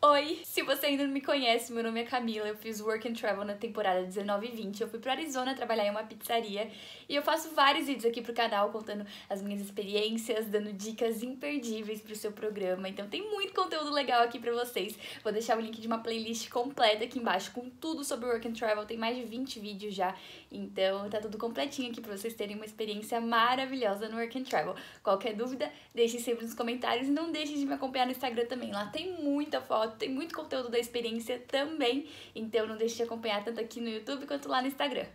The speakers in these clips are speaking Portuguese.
Oi! Se você ainda não me conhece, meu nome é Camila, eu fiz Work and Travel na temporada 19 e 20, eu fui pro Arizona trabalhar em uma pizzaria e eu faço vários vídeos aqui pro canal contando as minhas experiências, dando dicas imperdíveis pro seu programa, então tem muito conteúdo legal aqui pra vocês. Vou deixar o link de uma playlist completa aqui embaixo com tudo sobre Work and Travel, tem mais de 20 vídeos já, então tá tudo completinho aqui pra vocês terem uma experiência maravilhosa no Work and Travel. Qualquer dúvida, deixe sempre nos comentários e não deixe de me acompanhar no Instagram também, lá tem muita foto, tem muito conteúdo da experiência também, então não deixe de acompanhar tanto aqui no YouTube quanto lá no Instagram.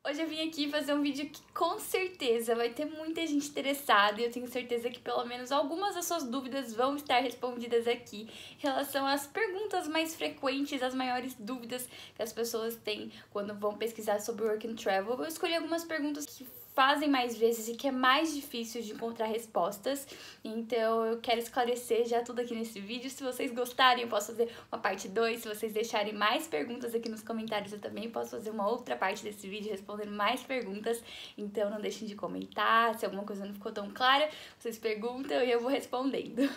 Hoje eu vim aqui fazer um vídeo que com certeza vai ter muita gente interessada e eu tenho certeza que pelo menos algumas das suas dúvidas vão estar respondidas aqui em relação às perguntas mais frequentes, as maiores dúvidas que as pessoas têm quando vão pesquisar sobre Work and Travel. Eu escolhi algumas perguntas que fazem mais vezes e que é mais difícil de encontrar respostas, então eu quero esclarecer já tudo aqui nesse vídeo. Se vocês gostarem, eu posso fazer uma parte 2, se vocês deixarem mais perguntas aqui nos comentários, eu também posso fazer uma outra parte desse vídeo respondendo mais perguntas, então não deixem de comentar, se alguma coisa não ficou tão clara, vocês perguntam e eu vou respondendo.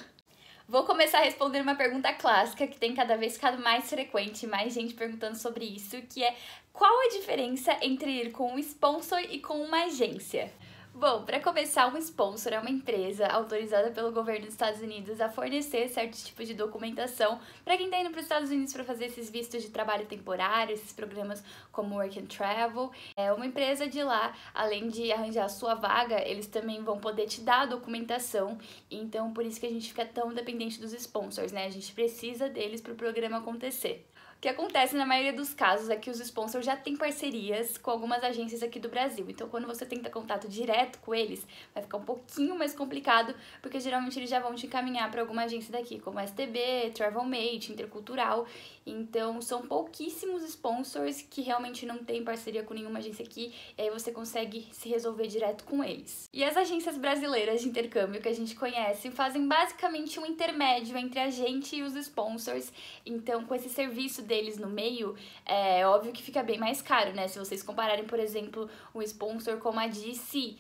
Vou começar respondendo uma pergunta clássica que tem cada vez ficado mais frequente, mais gente perguntando sobre isso, que é: qual a diferença entre ir com um sponsor e com uma agência? Bom, para começar, um sponsor é uma empresa autorizada pelo governo dos Estados Unidos a fornecer certos tipos de documentação para quem está indo para os Estados Unidos para fazer esses vistos de trabalho temporário, esses programas como Work and Travel. É uma empresa de lá, além de arranjar a sua vaga, eles também vão poder te dar a documentação, então por isso que a gente fica tão dependente dos sponsors, né? A gente precisa deles para o programa acontecer. O que acontece na maioria dos casos é que os sponsors já têm parcerias com algumas agências aqui do Brasil. Então, quando você tenta contato direto com eles, vai ficar um pouquinho mais complicado, porque geralmente eles já vão te encaminhar para alguma agência daqui, como STB, Travelmate, Intercultural. Então, são pouquíssimos sponsors que realmente não têm parceria com nenhuma agência aqui, e aí você consegue se resolver direto com eles. E as agências brasileiras de intercâmbio que a gente conhece fazem basicamente um intermédio entre a gente e os sponsors. Então, com esse serviço deles no meio, é óbvio que fica bem mais caro, né? Se vocês compararem, por exemplo, um sponsor como a DC,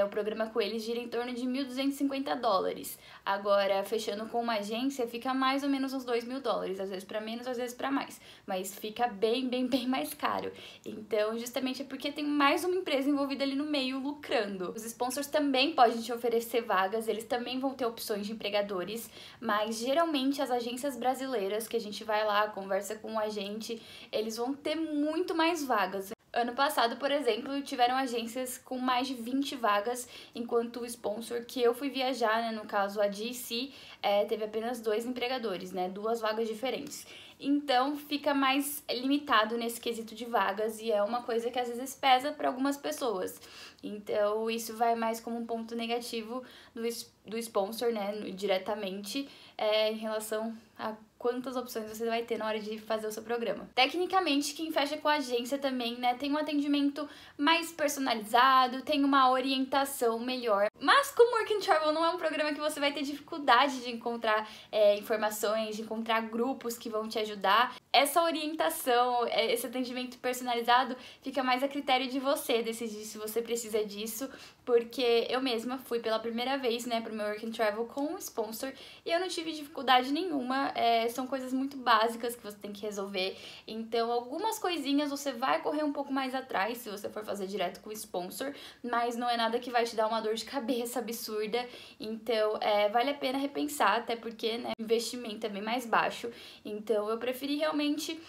o programa com eles gira em torno de $1.250. Agora, fechando com uma agência, fica mais ou menos uns $2.000, às vezes para menos, às vezes para mais, mas fica bem mais caro. Então, justamente é porque tem mais uma empresa envolvida ali no meio lucrando. Os sponsors também podem te oferecer vagas, eles também vão ter opções de empregadores, mas geralmente as agências brasileiras que a gente vai lá, conversa com um agente, eles vão ter muito mais vagas. Ano passado, por exemplo, tiveram agências com mais de 20 vagas, enquanto o sponsor que eu fui viajar, né, no caso a DC, teve apenas 2 empregadores, né, 2 vagas diferentes. Então fica mais limitado nesse quesito de vagas e é uma coisa que às vezes pesa para algumas pessoas. Então isso vai mais como um ponto negativo do sponsor, né, diretamente, em relação a quantas opções você vai ter na hora de fazer o seu programa. Tecnicamente, quem fecha com a agência também, né, tem um atendimento mais personalizado, tem uma orientação melhor. Mas como Work and Travel não é um programa que você vai ter dificuldade de encontrar informações, de encontrar grupos que vão te ajudar, essa orientação, esse atendimento personalizado fica mais a critério de você decidir se você precisa disso, porque eu mesma fui pela primeira vez, né, pro meu Work and Travel com um sponsor e eu não tive dificuldade nenhuma. São coisas muito básicas que você tem que resolver, então algumas coisinhas você vai correr um pouco mais atrás se você for fazer direto com o sponsor, mas não é nada que vai te dar uma dor de cabeça absurda, então vale a pena repensar, até porque, né, o investimento é bem mais baixo, então eu preferi realmente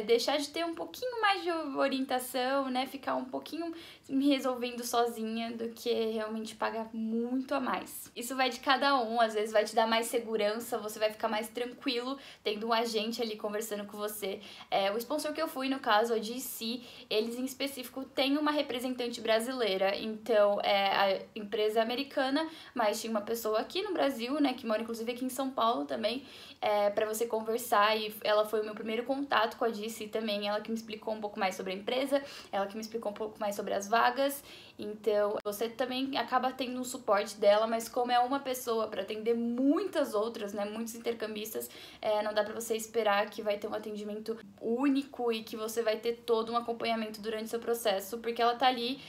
deixar de ter um pouquinho mais de orientação, né, ficar um pouquinho me resolvendo sozinha do que realmente pagar muito a mais. Isso vai de cada um, às vezes vai te dar mais segurança, você vai ficar mais tranquilo tendo um agente ali conversando com você. O sponsor que eu fui, no caso, a DC, eles em específico têm uma representante brasileira, então a empresa é americana, mas tinha uma pessoa aqui no Brasil, né, que mora inclusive aqui em São Paulo também, para você conversar, e ela foi o meu primeiro contato com a DC também, ela que me explicou um pouco mais sobre a empresa, ela que me explicou um pouco mais sobre as vagas, então você também acaba tendo um suporte dela, mas como é uma pessoa para atender muitas outras, né, muitos intercambistas, não dá pra você esperar que vai ter um atendimento único e que você vai ter todo um acompanhamento durante o seu processo, porque ela tá ali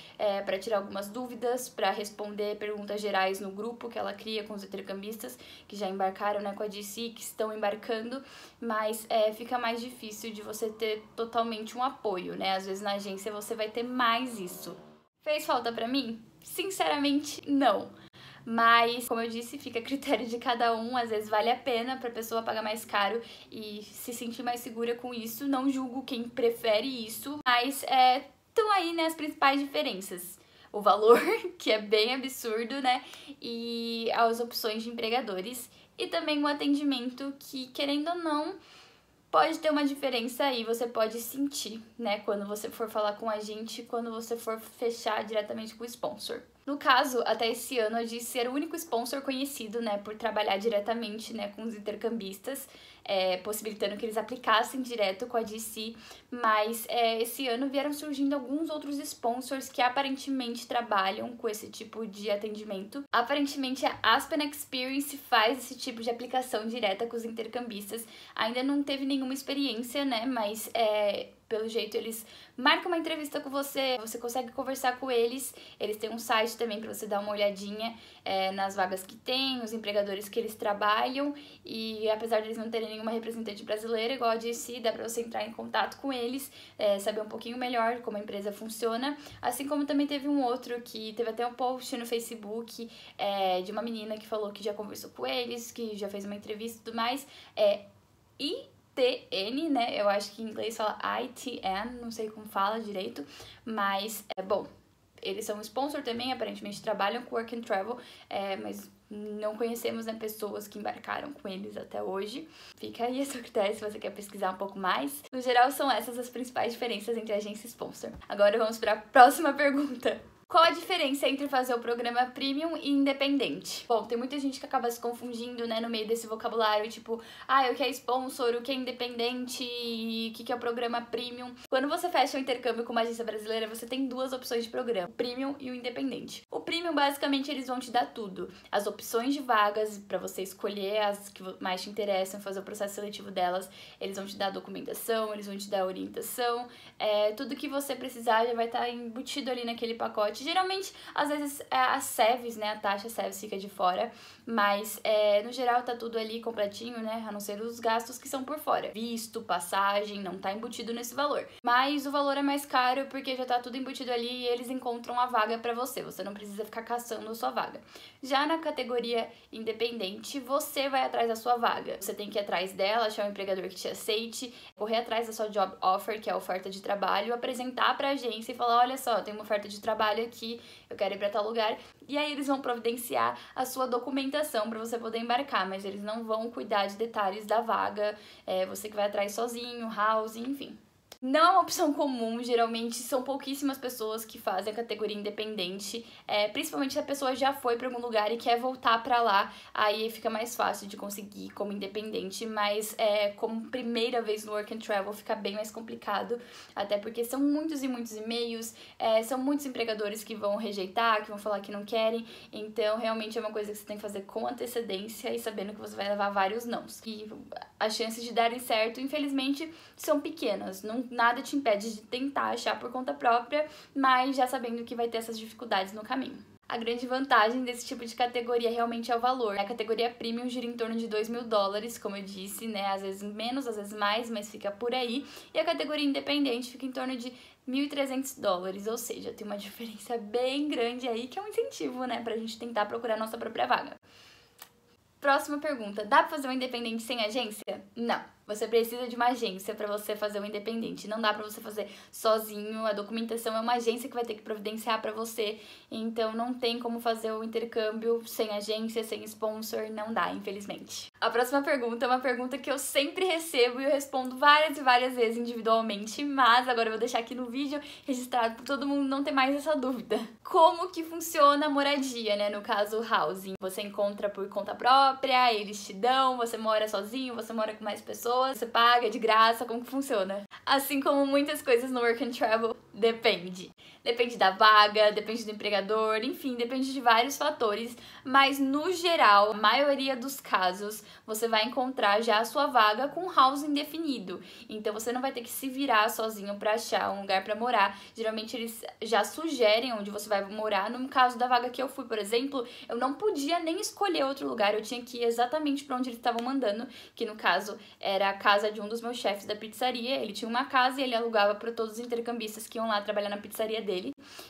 para tirar algumas dúvidas, para responder perguntas gerais no grupo que ela cria com os intercambistas que já embarcaram, né, com a DC, que estão embarcando, mas fica mais difícil de você ter totalmente um apoio, né? Às vezes na agência você vai ter mais isso. Fez falta pra mim? Sinceramente, não. Mas, como eu disse, fica a critério de cada um. Às vezes vale a pena pra pessoa pagar mais caro e se sentir mais segura com isso. Não julgo quem prefere isso, mas estão aí, né, as principais diferenças. O valor, que é bem absurdo, né, e as opções de empregadores. E também o atendimento, que, querendo ou não, pode ter uma diferença aí, você pode sentir, né, quando você for falar com a gente, quando você for fechar diretamente com o sponsor. No caso, até esse ano, a GC era o único sponsor conhecido, né, por trabalhar diretamente, né, com os intercambistas, possibilitando que eles aplicassem direto com a GC, mas esse ano vieram surgindo alguns outros sponsors que aparentemente trabalham com esse tipo de atendimento. Aparentemente, a Aspen Experience faz esse tipo de aplicação direta com os intercambistas. Ainda não teve nenhuma experiência, né, mas pelo jeito eles marcam uma entrevista com você, você consegue conversar com eles, eles têm um site também para você dar uma olhadinha nas vagas que tem, os empregadores que eles trabalham, e apesar de eles não terem nenhuma representante brasileira, igual a GC, dá para você entrar em contato com eles, saber um pouquinho melhor como a empresa funciona, assim como também teve um outro que teve até um post no Facebook de uma menina que falou que já conversou com eles, que já fez uma entrevista e tudo mais, ITN, né? Eu acho que em inglês fala ITN, não sei como fala direito, mas bom, eles são um sponsor também, aparentemente trabalham com Work and Travel, mas não conhecemos, né, pessoas que embarcaram com eles até hoje. Fica aí a seu critério se você quer pesquisar um pouco mais. No geral, são essas as principais diferenças entre agência e sponsor. Agora vamos para a próxima pergunta. Qual a diferença entre fazer o programa premium e independente? Bom, tem muita gente que acaba se confundindo, né, no meio desse vocabulário, tipo, o que é sponsor, o que é independente, o que é o programa premium. Quando você fecha um intercâmbio com uma agência brasileira, você tem duas opções de programa, o premium e o independente. O premium, basicamente, eles vão te dar tudo. As opções de vagas para você escolher as que mais te interessam, fazer o processo seletivo delas, eles vão te dar documentação, eles vão te dar orientação, tudo que você precisar já vai estar embutido ali naquele pacote. Geralmente, às vezes, a SEVES, né, a taxa SEVES fica de fora, mas no geral tá tudo ali completinho, né, a não ser os gastos que são por fora. Visto, passagem, não tá embutido nesse valor. Mas o valor é mais caro porque já tá tudo embutido ali e eles encontram a vaga pra você não precisa ficar caçando a sua vaga. Já na categoria independente, você vai atrás da sua vaga. Você tem que ir atrás dela, achar um empregador que te aceite, correr atrás da sua job offer, que é a oferta de trabalho, apresentar pra agência e falar, olha só, tem uma oferta de trabalho aqui, eu quero ir pra tal lugar. E aí eles vão providenciar a sua documentação pra você poder embarcar, mas eles não vão cuidar de detalhes da vaga, você que vai atrás sozinho, house, enfim. Não é uma opção comum, geralmente são pouquíssimas pessoas que fazem a categoria independente, principalmente se a pessoa já foi para algum lugar e quer voltar para lá, aí fica mais fácil de conseguir como independente, mas como primeira vez no Work and Travel fica bem mais complicado, até porque são muitos e muitos e-mails, são muitos empregadores que vão rejeitar, que vão falar que não querem, então realmente é uma coisa que você tem que fazer com antecedência e sabendo que você vai levar vários nãos. E as chances de darem certo, infelizmente, são pequenas, nada te impede de tentar achar por conta própria, mas já sabendo que vai ter essas dificuldades no caminho. A grande vantagem desse tipo de categoria realmente é o valor. A categoria premium gira em torno de $2.000, como eu disse, né? Às vezes menos, às vezes mais, mas fica por aí. E a categoria independente fica em torno de $1.300, ou seja, tem uma diferença bem grande aí, que é um incentivo, né, pra gente tentar procurar a nossa própria vaga. Próxima pergunta, dá pra fazer um independente sem agência? Não. Você precisa de uma agência para você fazer um independente. Não dá para você fazer sozinho. A documentação é uma agência que vai ter que providenciar para você. Então não tem como fazer o intercâmbio sem agência, sem sponsor. Não dá, infelizmente. A próxima pergunta é uma pergunta que eu sempre recebo e eu respondo várias e várias vezes individualmente. Mas agora eu vou deixar aqui no vídeo registrado para todo mundo não ter mais essa dúvida. Como que funciona a moradia, né? No caso, o housing. Você encontra por conta própria, eles te dão, você mora sozinho, você mora com mais pessoas. pessoas, você paga de graça, como que funciona? Assim como muitas coisas no Work and Travel, depende. Depende da vaga, depende do empregador, enfim, depende de vários fatores, mas no geral, a maioria dos casos, você vai encontrar já a sua vaga com housing definido. Então você não vai ter que se virar sozinho para achar um lugar para morar. Geralmente eles já sugerem onde você vai morar. No caso da vaga que eu fui, por exemplo, eu não podia nem escolher outro lugar, eu tinha que ir exatamente para onde eles estavam mandando, que no caso era a casa de um dos meus chefes da pizzaria. Ele tinha uma casa e ele alugava para todos os intercambistas que iam lá trabalhar na pizzaria dele.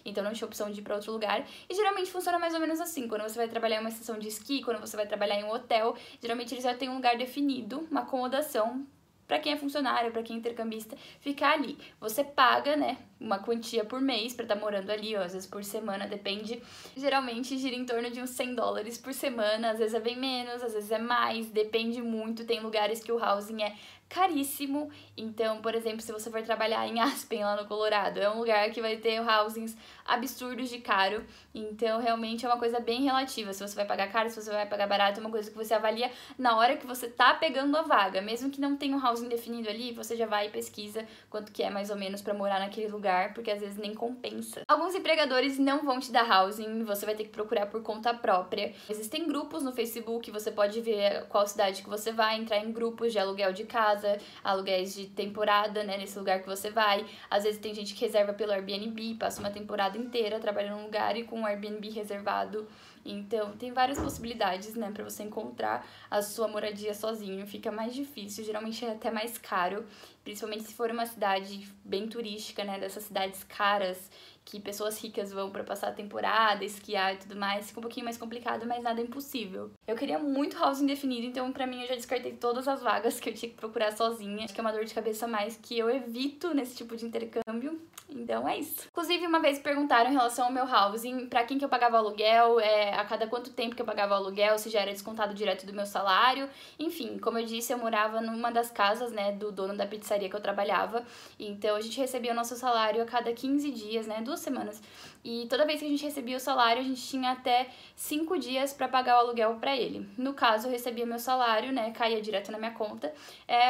Então não tinha opção de ir para outro lugar. E geralmente funciona mais ou menos assim. Quando você vai trabalhar em uma estação de esqui, quando você vai trabalhar em um hotel, geralmente eles já têm um lugar definido, uma acomodação para quem é funcionário, para quem é intercambista, ficar ali. Você paga, né, uma quantia por mês para estar morando ali, ou às vezes por semana, depende. Geralmente gira em torno de uns $100 por semana, às vezes é bem menos, às vezes é mais, depende muito. Tem lugares que o housing é caríssimo. Então, por exemplo, se você for trabalhar em Aspen, lá no Colorado, é um lugar que vai ter housings absurdos de caro. Então, realmente é uma coisa bem relativa. Se você vai pagar caro, se você vai pagar barato, é uma coisa que você avalia na hora que você tá pegando a vaga. Mesmo que não tenha um housing definido ali, você já vai e pesquisa quanto que é mais ou menos pra morar naquele lugar, porque às vezes nem compensa. Alguns empregadores não vão te dar housing, você vai ter que procurar por conta própria. Existem grupos no Facebook, você pode ver qual cidade que você vai, entrar em grupos de aluguel de casa, aluguéis de temporada, né, nesse lugar que você vai. Às vezes tem gente que reserva pelo Airbnb, passa uma temporada inteira trabalhando num lugar e com um Airbnb reservado. Então, tem várias possibilidades, né, pra você encontrar a sua moradia sozinho. Fica mais difícil, geralmente é até mais caro, principalmente se for uma cidade bem turística, né, dessas cidades caras, que pessoas ricas vão pra passar a temporada, esquiar e tudo mais. Fica um pouquinho mais complicado, mas nada impossível. Eu queria muito housing definido, então pra mim eu já descartei todas as vagas que eu tinha que procurar sozinha. Acho que é uma dor de cabeça a mais que eu evito nesse tipo de intercâmbio. Então é isso. Inclusive, uma vez perguntaram em relação ao meu housing, pra quem que eu pagava aluguel, a cada quanto tempo que eu pagava aluguel, se já era descontado direto do meu salário. Enfim, como eu disse, eu morava numa das casas, né, do dono da pizzaria que eu trabalhava. Então a gente recebia o nosso salário a cada 15 dias, né, 2 semanas. E toda vez que a gente recebia o salário, a gente tinha até 5 dias pra pagar o aluguel pra ele. No caso, eu recebia meu salário, né, caía direto na minha conta,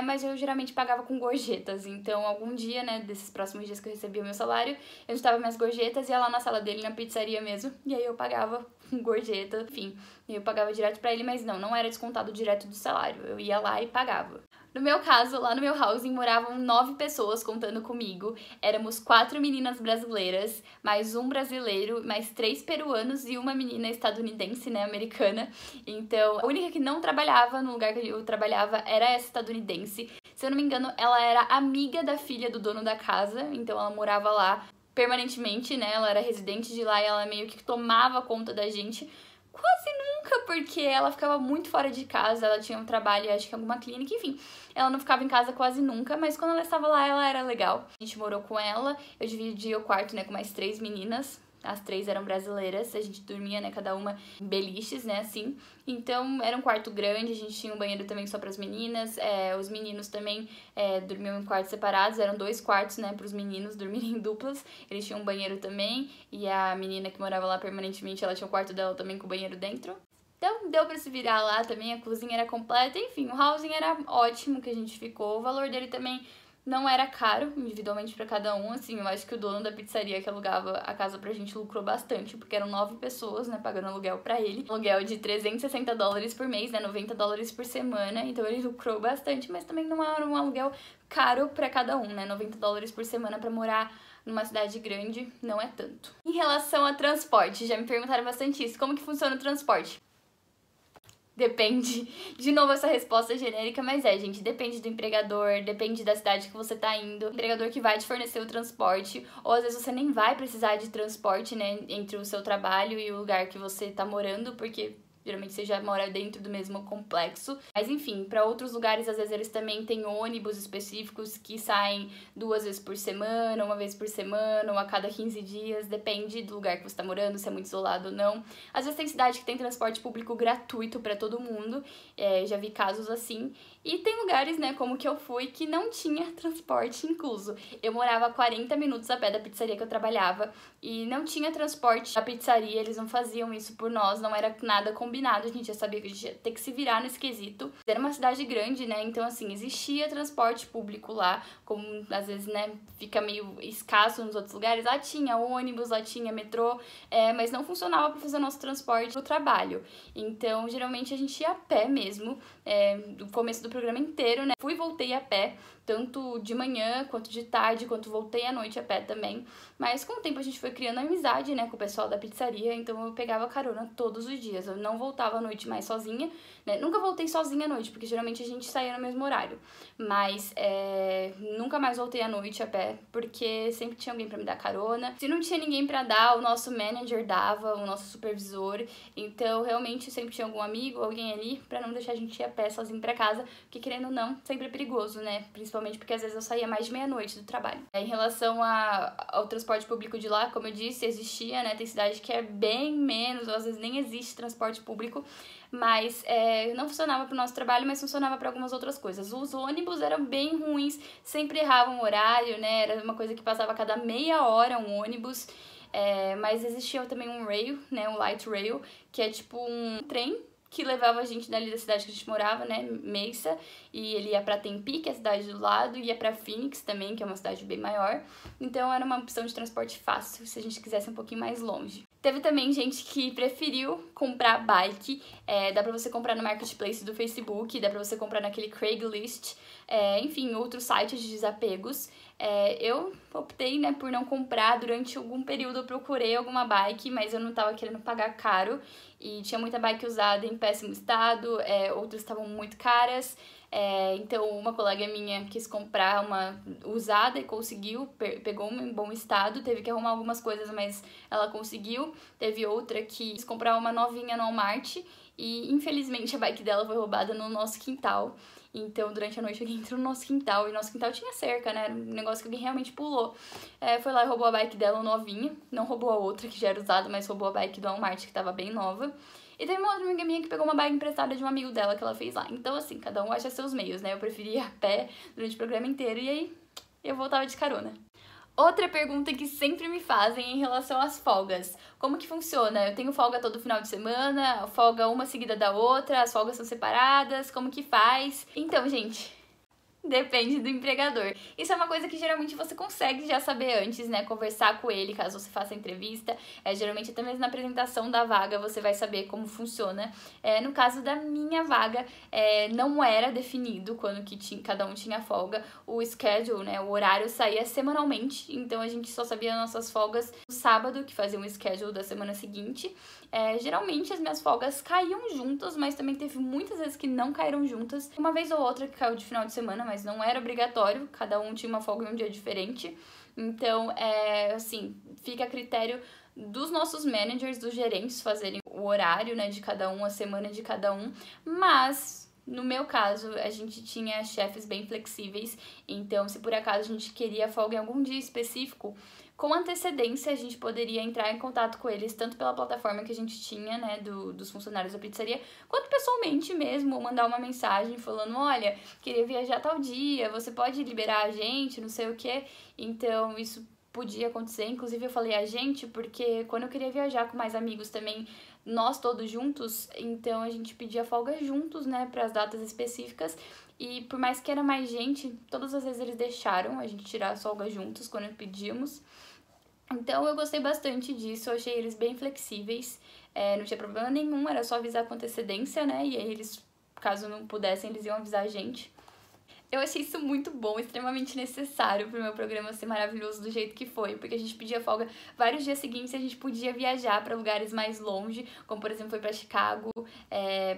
mas eu geralmente pagava com gorjetas. Então, algum dia, né, desses próximos dias que eu recebia o meu salário, eu juntava minhas gorjetas, ia lá na sala dele, na pizzaria mesmo, e aí eu pagava com gorjeta, enfim, eu pagava direto pra ele, mas não era descontado direto do salário, eu ia lá e pagava. No meu caso, lá no meu housing moravam 9 pessoas contando comigo. Éramos 4 meninas brasileiras, mais um brasileiro, mais 3 peruanos e uma menina estadunidense, né, americana. Então, a única que não trabalhava no lugar que eu trabalhava era essa estadunidense. Se eu não me engano, ela era amiga da filha do dono da casa, então ela morava lá permanentemente, né? Ela era residente de lá e ela meio que tomava conta da gente. Quase nunca, porque ela ficava muito fora de casa, ela tinha um trabalho, acho que em alguma clínica, enfim. Ela não ficava em casa quase nunca, mas quando ela estava lá, ela era legal. A gente morou com ela, eu dividia o quarto, né, com mais 3 meninas. As 3 eram brasileiras, a gente dormia, né, cada uma em beliches, né, assim. Então, era um quarto grande, a gente tinha um banheiro também só pras meninas. Os meninos também dormiam em quartos separados, eram 2 quartos, né, pros meninos dormirem em duplas. Eles tinham um banheiro também, e a menina que morava lá permanentemente, ela tinha o quarto dela também com o banheiro dentro. Então, deu pra se virar lá também, a cozinha era completa, enfim, o housing era ótimo que a gente ficou. O valor dele também não era caro, individualmente pra cada um, assim, eu acho que o dono da pizzaria que alugava a casa pra gente lucrou bastante, porque eram 9 pessoas, né, pagando aluguel pra ele. Aluguel de $360 por mês, né, $90 por semana, então ele lucrou bastante, mas também não era um aluguel caro pra cada um, né, $90 por semana pra morar numa cidade grande não é tanto. Em relação a transporte, já me perguntaram bastante isso, como que funciona o transporte? Depende. De novo, essa resposta genérica, mas gente, depende do empregador, depende da cidade que você tá indo. O empregador que vai te fornecer o transporte, ou às vezes você nem vai precisar de transporte, né, entre o seu trabalho e o lugar que você tá morando, porque geralmente você já mora dentro do mesmo complexo. Mas enfim, para outros lugares, às vezes eles também têm ônibus específicos que saem 2 vezes por semana, 1 vez por semana, ou a cada 15 dias, depende do lugar que você tá morando, se é muito isolado ou não. Às vezes tem cidade que tem transporte público gratuito para todo mundo, já vi casos assim. E tem lugares, né, como que eu fui, que não tinha transporte incluso. Eu morava a 40 minutos a pé da pizzaria que eu trabalhava e não tinha transporte da pizzaria, eles não faziam isso por nós, não era nada combinado combinado, a gente já sabia que a gente ia ter que se virar nesse quesito. Era uma cidade grande, né, então assim, existia transporte público lá, como às vezes, né, fica meio escasso nos outros lugares. Lá tinha ônibus, lá tinha metrô, mas não funcionava para fazer o nosso transporte pro trabalho. Então, geralmente a gente ia a pé mesmo, do começo do programa inteiro, né, fui e voltei a pé, tanto de manhã, quanto de tarde, quanto voltei à noite a pé também. Mas com o tempo a gente foi criando amizade, né, com o pessoal da pizzaria, então eu pegava carona todos os dias. Eu não voltava à noite mais sozinha, né, nunca voltei sozinha à noite, porque geralmente a gente saía no mesmo horário. Mas nunca mais voltei à noite a pé, porque sempre tinha alguém pra me dar carona. Se não tinha ninguém pra dar, o nosso manager dava, o nosso supervisor. Então, realmente, sempre tinha algum amigo, alguém ali, pra não deixar a gente ir a pé sozinho pra casa, porque querendo ou não, sempre é perigoso, né? Principalmente porque às vezes eu saía mais de meia-noite do trabalho. Em relação ao transporte público de lá, como eu disse, existia, né? Tem cidade que é bem menos, ou às vezes nem existe transporte público, mas não funcionava pro nosso trabalho, mas funcionava para algumas outras coisas. Os ônibus eram bem ruins, sempre erravam o horário, né? Era uma coisa que passava a cada meia hora um ônibus. Mas existia também um rail, né? Um light rail, que é tipo um trem que levava a gente dali da cidade que a gente morava, né, Mesa, e ele ia pra Tempe, que é a cidade do lado, e ia pra Phoenix também, que é uma cidade bem maior. Então era uma opção de transporte fácil, se a gente quisesse um pouquinho mais longe. Teve também gente que preferiu comprar bike, dá pra você comprar no Marketplace do Facebook, dá pra você comprar naquele Craigslist, enfim, outros sites de desapegos. Eu optei, né, por não comprar. Durante algum período eu procurei alguma bike, mas eu não tava querendo pagar caro, e tinha muita bike usada em péssimo estado, outras estavam muito caras. Então uma colega minha quis comprar uma usada e conseguiu, pegou uma em bom estado, teve que arrumar algumas coisas, mas ela conseguiu. Teve outra que quis comprar uma novinha no Walmart e infelizmente a bike dela foi roubada no nosso quintal. Então, durante a noite, alguém entrou no nosso quintal, e nosso quintal tinha cerca, né? Era um negócio que alguém realmente pulou. Foi lá e roubou a bike dela novinha, não roubou a outra, que já era usada, mas roubou a bike do Walmart, que tava bem nova. E teve uma outra amiga minha que pegou uma bike emprestada de um amigo dela que ela fez lá. Então, assim, cada um acha seus meios, né? Eu preferi ir a pé durante o programa inteiro, e aí eu voltava de carona. Outra pergunta que sempre me fazem é em relação às folgas. Como que funciona? Eu tenho folga todo final de semana, folga uma seguida da outra, as folgas são separadas, como que faz? Então, gente, depende do empregador. Isso é uma coisa que geralmente você consegue já saber antes, né? Conversar com ele caso você faça a entrevista. Geralmente até mesmo na apresentação da vaga você vai saber como funciona. No caso da minha vaga, não era definido quando que cada um tinha folga. O schedule, né? O horário saía semanalmente, então a gente só sabia nossas folgas no sábado, que fazia um schedule da semana seguinte. Geralmente as minhas folgas caíam juntas, mas também teve muitas vezes que não caíram juntas. Uma vez ou outra que caiu de final de semana, mas não era obrigatório, cada um tinha uma folga em um dia diferente. Então, assim, fica a critério dos nossos managers, dos gerentes, fazerem o horário, né, de cada um, a semana de cada um, mas no meu caso, a gente tinha chefes bem flexíveis, então se por acaso a gente queria folga em algum dia específico, com antecedência a gente poderia entrar em contato com eles, tanto pela plataforma que a gente tinha, né, dos funcionários da pizzaria, quanto pessoalmente mesmo, ou mandar uma mensagem falando, olha, queria viajar tal dia, você pode liberar a gente, não sei o quê. Então isso podia acontecer, inclusive eu falei a gente, porque quando eu queria viajar com mais amigos também, nós todos juntos, então a gente pedia folga juntos, né, para as datas específicas, e por mais que era mais gente, todas as vezes eles deixaram a gente tirar a folga juntos quando pedíamos. Então eu gostei bastante disso, eu achei eles bem flexíveis, não tinha problema nenhum, era só avisar com antecedência, né, e aí eles, caso não pudessem, eles iam avisar a gente. Eu achei isso muito bom, extremamente necessário pro meu programa ser maravilhoso do jeito que foi, porque a gente pedia folga vários dias seguintes e a gente podia viajar para lugares mais longe, como por exemplo foi para Chicago,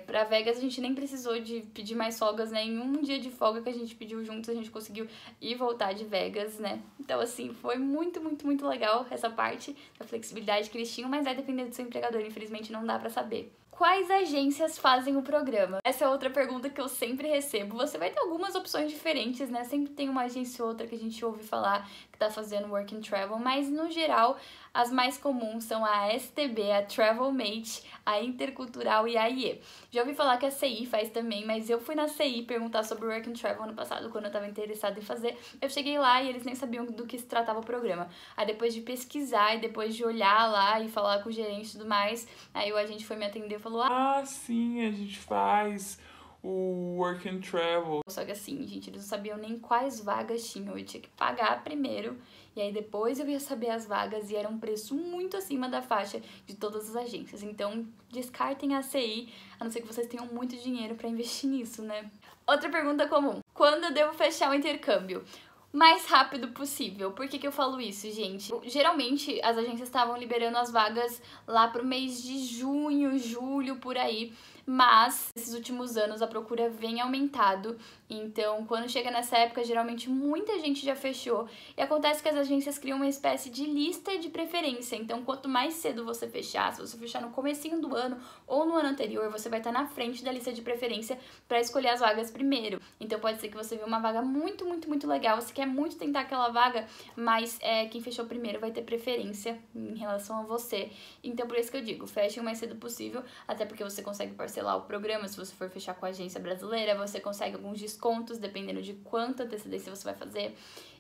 para Vegas a gente nem precisou de pedir mais folgas, né? Em um dia de folga que a gente pediu juntos a gente conseguiu ir e voltar de Vegas, né? Então assim, foi muito, muito, muito legal essa parte da flexibilidade que eles tinham, mas dependendo do seu empregador, infelizmente não dá para saber. Quais agências fazem o programa? Essa é outra pergunta que eu sempre recebo. Você vai ter algumas opções diferentes, né? Sempre tem uma agência ou outra que a gente ouve falar que tá fazendo Work and Travel, mas no geral as mais comuns são a STB, a Travelmate, a Intercultural e a IE. Já ouvi falar que a CI faz também, mas eu fui na CI perguntar sobre Work and Travel ano passado, quando eu tava interessada em fazer. Eu cheguei lá e eles nem sabiam do que se tratava o programa. Aí depois de pesquisar e depois de olhar lá e falar com o gerente e tudo mais, aí o agente foi me atender e falou: ah, sim, a gente faz o Work and Travel. Só que assim, gente, eles não sabiam nem quais vagas tinham. Eu tinha que pagar primeiro, e aí depois eu ia saber as vagas, e era um preço muito acima da faixa de todas as agências. Então, descartem a CI, a não ser que vocês tenham muito dinheiro pra investir nisso, né? Outra pergunta comum: quando eu devo fechar o intercâmbio? Mais rápido possível. Por que eu falo isso, gente? Geralmente, as agências estavam liberando as vagas lá pro mês de junho, julho, por aí. Mas, nesses últimos anos, a procura vem aumentado. Então, quando chega nessa época, geralmente muita gente já fechou. E acontece que as agências criam uma espécie de lista de preferência. Então, quanto mais cedo você fechar, se você fechar no comecinho do ano ou no ano anterior, você vai estar na frente da lista de preferência para escolher as vagas primeiro. Então, pode ser que você vê uma vaga muito, muito, muito legal. Você quer muito tentar aquela vaga, mas quem fechou primeiro vai ter preferência em relação a você. Então, por isso que eu digo, feche o mais cedo possível, até porque você consegue parcelar o programa. Se você for fechar com a agência brasileira, você consegue alguns descontos, dependendo de quanta antecedência você vai fazer.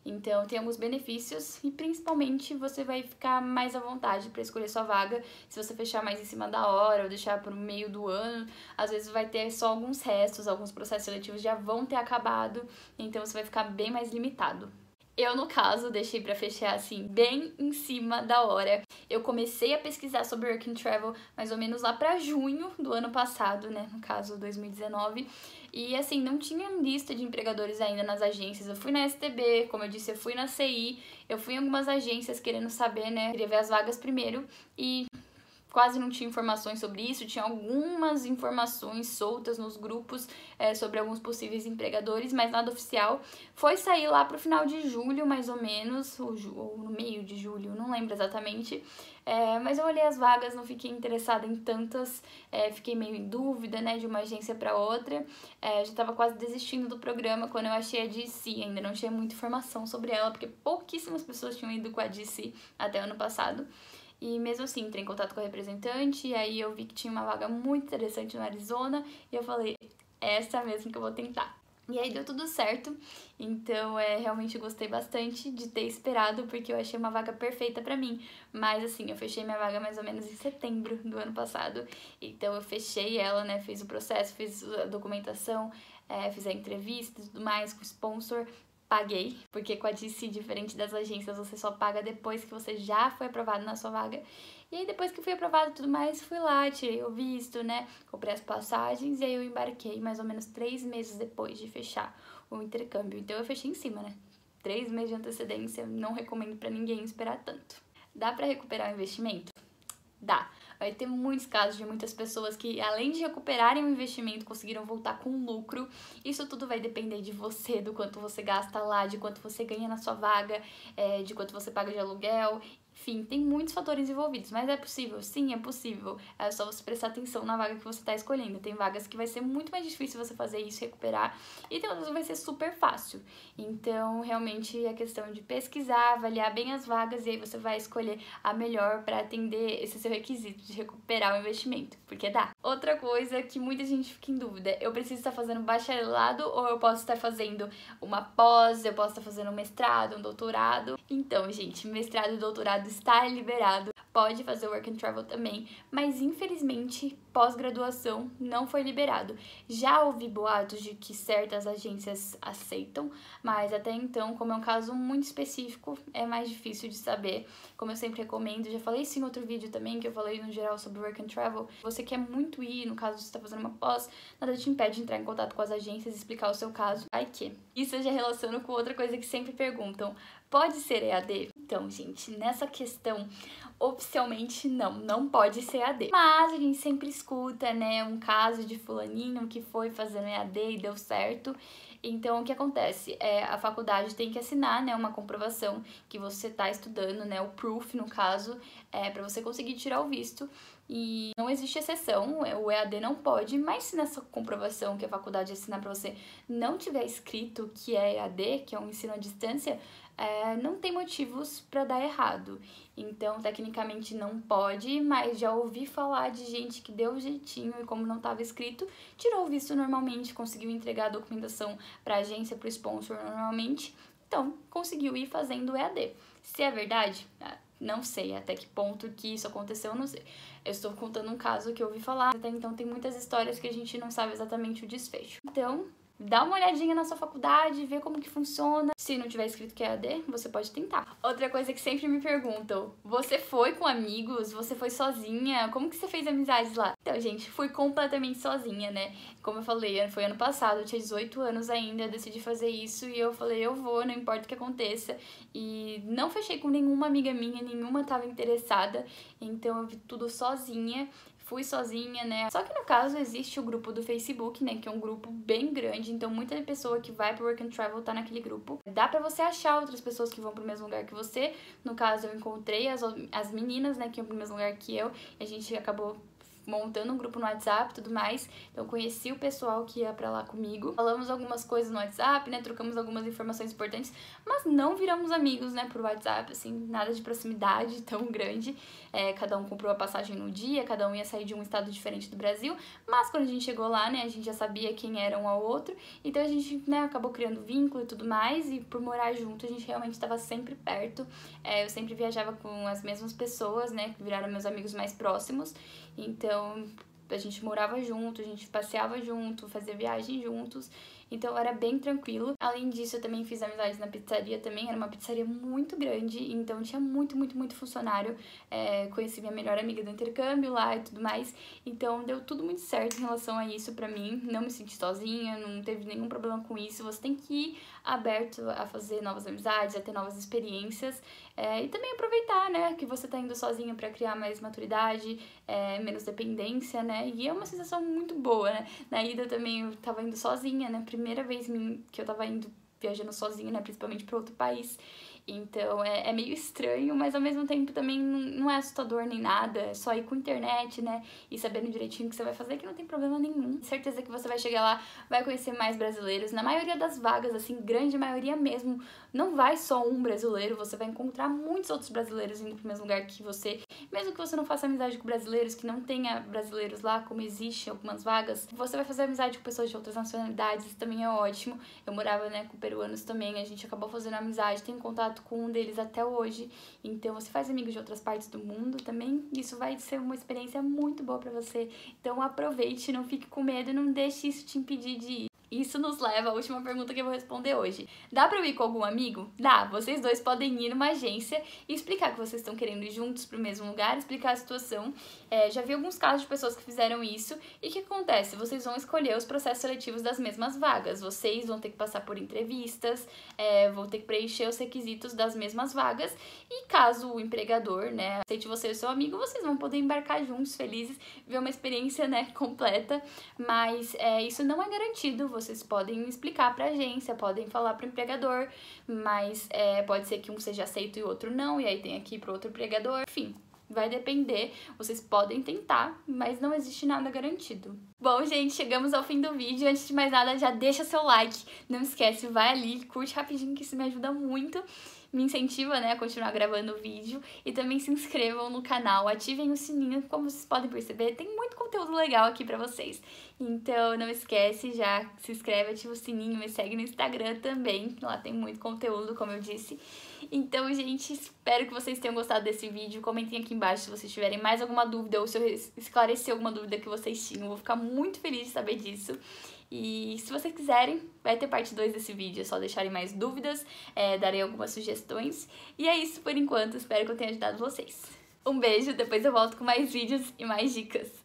Então, tem alguns benefícios e, principalmente, você vai ficar mais à vontade para escolher sua vaga. Se você fechar mais em cima da hora ou deixar para o meio do ano, às vezes vai ter só alguns restos, alguns processos seletivos já vão ter acabado, então você vai ficar bem mais limitado. Eu, no caso, deixei pra fechar, assim, bem em cima da hora. Eu comecei a pesquisar sobre Work and Travel mais ou menos lá pra junho do ano passado, né? No caso, 2019. E, assim, não tinha lista de empregadores ainda nas agências. Eu fui na STB, como eu disse, eu fui na CI. Eu fui em algumas agências querendo saber, né? Queria ver as vagas primeiro. E quase não tinha informações sobre isso, tinha algumas informações soltas nos grupos sobre alguns possíveis empregadores, mas nada oficial. Foi sair lá pro final de julho, mais ou menos, ou no meio de julho, não lembro exatamente. Mas eu olhei as vagas, não fiquei interessada em tantas, fiquei meio em dúvida, né, de uma agência para outra. Já estava quase desistindo do programa quando eu achei a DC, ainda não tinha muita informação sobre ela, porque pouquíssimas pessoas tinham ido com a DC até ano passado. E mesmo assim, entrei em contato com a representante, e aí eu vi que tinha uma vaga muito interessante no Arizona, e eu falei, é essa mesmo que eu vou tentar. E aí deu tudo certo, então realmente eu gostei bastante de ter esperado, porque eu achei uma vaga perfeita pra mim. Mas assim, eu fechei minha vaga mais ou menos em setembro do ano passado, então eu fechei ela, né, fiz o processo, fiz a documentação, fiz a entrevista e tudo mais com o sponsor. Paguei, porque com a DC, diferente das agências, você só paga depois que você já foi aprovado na sua vaga. E aí, depois que fui aprovado e tudo mais, fui lá, tirei o visto, né? Comprei as passagens e aí eu embarquei mais ou menos 3 meses depois de fechar o intercâmbio. Então, eu fechei em cima, né? 3 meses de antecedência, não recomendo pra ninguém esperar tanto. Dá pra recuperar o investimento? Dá. Vai ter muitos casos de muitas pessoas que, além de recuperarem o investimento, conseguiram voltar com lucro. Isso tudo vai depender de você, do quanto você gasta lá, de quanto você ganha na sua vaga, de quanto você paga de aluguel. Enfim, tem muitos fatores envolvidos, mas é possível? Sim, é possível. É só você prestar atenção na vaga que você está escolhendo. Tem vagas que vai ser muito mais difícil você fazer isso, recuperar, e tem outras que vai ser super fácil. Então, realmente, é questão de pesquisar, avaliar bem as vagas, e aí você vai escolher a melhor para atender esse seu requisito de recuperar o investimento, porque dá. Outra coisa que muita gente fica em dúvida, eu preciso estar fazendo bacharelado ou eu posso estar fazendo uma pós, eu posso estar fazendo um mestrado, um doutorado? Então, gente, mestrado e doutorado está liberado, pode fazer Work and Travel também, mas infelizmente pós-graduação não foi liberado. Já ouvi boatos de que certas agências aceitam, mas até então, como é um caso muito específico, é mais difícil de saber. Como eu sempre recomendo, já falei isso em outro vídeo também, que eu falei no geral sobre Work and Travel. Você quer muito ir, no caso você está fazendo uma pós, nada te impede de entrar em contato com as agências e explicar o seu caso. Vai que. Isso eu já relaciono com outra coisa que sempre perguntam. Pode ser EAD? Então, gente, nessa questão, oficialmente não pode ser EAD. Mas a gente sempre escuta, né, um caso de fulaninho que foi fazendo EAD e deu certo. Então, o que acontece? A faculdade tem que assinar, né, uma comprovação que você está estudando, né, o proof, no caso, para você conseguir tirar o visto. e não existe exceção, o EAD não pode, mas se nessa comprovação que a faculdade assinar para você não tiver escrito que é EAD, que é um ensino à distância, não tem motivos para dar errado. Então, tecnicamente não pode, mas já ouvi falar de gente que deu um jeitinho e como não estava escrito, tirou o visto normalmente, conseguiu entregar a documentação para a agência, para o sponsor normalmente, então conseguiu ir fazendo o EAD. Se é verdade, não sei até que ponto que isso aconteceu, não sei. Eu estou contando um caso que eu ouvi falar, até então tem muitas histórias que a gente não sabe exatamente o desfecho. Então, dá uma olhadinha na sua faculdade, vê como que funciona. Se não tiver escrito que é EAD, você pode tentar. Outra coisa que sempre me perguntam, você foi com amigos? Você foi sozinha? Como que você fez amizades lá? Então, gente, fui completamente sozinha, né? Como eu falei, foi ano passado, eu tinha 18 anos ainda, eu decidi fazer isso e eu falei, eu vou, não importa o que aconteça. E não fechei com nenhuma amiga minha, nenhuma tava interessada, então eu vi tudo sozinha. Fui sozinha, né? Só que no caso existe o grupo do Facebook, né? Que é um grupo bem grande, então muita pessoa que vai pro Work and Travel tá naquele grupo. Dá pra você achar outras pessoas que vão pro mesmo lugar que você. No caso, eu encontrei as meninas, né? Que iam pro mesmo lugar que eu. E a gente acabou montando um grupo no WhatsApp e tudo mais. Então, conheci o pessoal que ia pra lá comigo. Falamos algumas coisas no WhatsApp, né? Trocamos algumas informações importantes, mas não viramos amigos, né? Por WhatsApp, assim, nada de proximidade tão grande. Cada um comprou a passagem no dia, cada um ia sair de um estado diferente do Brasil. Mas quando a gente chegou lá, né? A gente já sabia quem era um ao outro. Então, a gente, né? Acabou criando vínculo e tudo mais. E por morar junto, a gente realmente estava sempre perto. Eu sempre viajava com as mesmas pessoas, né? Que viraram meus amigos mais próximos. Então, a gente morava junto, a gente passeava junto, fazia viagem juntos, então era bem tranquilo. Além disso, eu também fiz amizades na pizzaria também, era uma pizzaria muito grande, então tinha muito funcionário. Conheci minha melhor amiga do intercâmbio lá e tudo mais, então deu tudo muito certo em relação a isso pra mim, não me senti sozinha, não teve nenhum problema com isso. Você tem que ir aberto a fazer novas amizades, a ter novas experiências, e também aproveitar, né, que você tá indo sozinha pra criar mais maturidade, menos dependência, né, e é uma sensação muito boa, né. Na ida também eu tava indo sozinha, né, primeira vez que eu tava indo viajando sozinha, né, principalmente pra outro país. Então é meio estranho, mas ao mesmo tempo também não é assustador nem nada, é só ir com internet, né, e sabendo direitinho o que você vai fazer, que não tem problema nenhum. Certeza que você vai chegar lá, vai conhecer mais brasileiros. Na maioria das vagas, assim, grande maioria mesmo, não vai só um brasileiro, você vai encontrar muitos outros brasileiros indo pro mesmo lugar que você. Mesmo que você não faça amizade com brasileiros, que não tenha brasileiros lá, como existe em algumas vagas, você vai fazer amizade com pessoas de outras nacionalidades, isso também é ótimo. Eu morava, né, com peruanos também, a gente acabou fazendo amizade, tenho contato com um deles até hoje, então você faz amigos de outras partes do mundo também, isso vai ser uma experiência muito boa pra você. Então aproveite, não fique com medo e não deixe isso te impedir de ir. Isso nos leva à última pergunta que eu vou responder hoje. Dá pra eu ir com algum amigo? Dá, vocês dois podem ir numa agência e explicar que vocês estão querendo ir juntos pro mesmo lugar, explicar a situação. Já vi alguns casos de pessoas que fizeram isso. E o que acontece? Vocês vão escolher os processos seletivos das mesmas vagas. Vocês vão ter que passar por entrevistas, vão ter que preencher os requisitos das mesmas vagas. E caso o empregador, né, aceite você e o seu amigo, vocês vão poder embarcar juntos, felizes, ver uma experiência, né, completa. Mas isso não é garantido. Vocês podem explicar pra agência, podem falar pro empregador, mas pode ser que um seja aceito e o outro não, e aí tem aqui pro outro empregador, enfim. Vai depender, vocês podem tentar, mas não existe nada garantido. Bom, gente, chegamos ao fim do vídeo. Antes de mais nada, já deixa seu like. Não esquece, vai ali, curte rapidinho que isso me ajuda muito. Me incentiva, né, a continuar gravando o vídeo. E também se inscrevam no canal, ativem o sininho. Como vocês podem perceber, tem muito conteúdo legal aqui pra vocês. Então não esquece, já se inscreve, ativa o sininho, me segue no Instagram também. Lá tem muito conteúdo, como eu disse. Então, gente, espero que vocês tenham gostado desse vídeo. Comentem aqui embaixo se vocês tiverem mais alguma dúvida ou se eu esclareci alguma dúvida que vocês tinham. Eu vou ficar muito feliz de saber disso. E se vocês quiserem, vai ter parte 2 desse vídeo. É só deixarem mais dúvidas, darei algumas sugestões. E é isso por enquanto. Espero que eu tenha ajudado vocês. Um beijo, depois eu volto com mais vídeos e mais dicas.